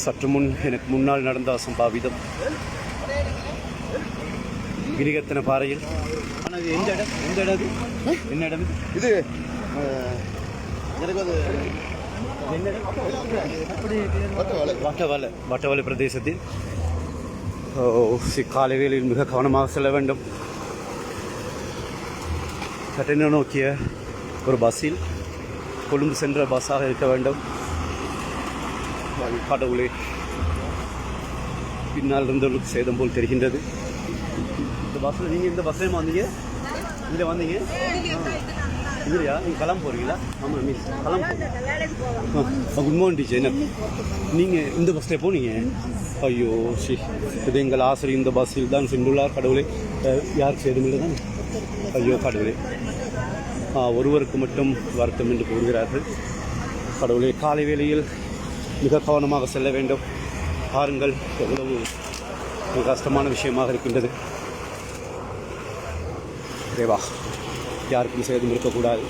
சற்று முன் எனக்கு முன்னால் நடந்த அசம்பாவிதம் கிரிகத்தன பாறையில். ஆனால் இது எந்த இடம்? எந்த இடம்? என்ன இடம் இது? எனக்கு அது வட்டவலை பிரதேசத்தில் காலை வேளையில் மிக கவனமாக செல்ல வேண்டும். கட்டண நோக்கிய ஒரு பஸ்ஸில் கொழும்பு சென்ற பஸ்ஸாக இருக்க வேண்டும். கடவுளே, பின்னால் இருந்தவர்களுக்கு சேதம் போல் தெரிகின்றது. இந்த பஸ்ஸில் நீங்கள் இந்த பஸ்ஸில் வந்தீங்க? இதில் வந்தீங்க இல்லையா? நீங்கள் கிளம்ப போகிறீங்களா? ஆமாம் மிஸ், கிளம்ப குட் மார்னிங் டீச்சர். என்ன நீங்கள் இந்த பஸ்ஸில் போனீங்க? ஐயோ சி, இது எங்கள் ஆசிரியர் இந்த பஸ்ஸில் தான் சென்றுள்ளார். கடவுளே, யார் சேதமில்லை தான்? ஐயோ கடவுளே, ஒருவருக்கு மட்டும் வருத்தம் என்று கூறுகிறார்கள். கடவுளே, காலை வேளையில் மிக கவனமாக செல்ல வேண்டும். பாருங்கள், எவ்வளவு கஷ்டமான விஷயமாக இருக்கின்றது. தேவா, யாருக்கும் சேதம் இருக்கக்கூடாது.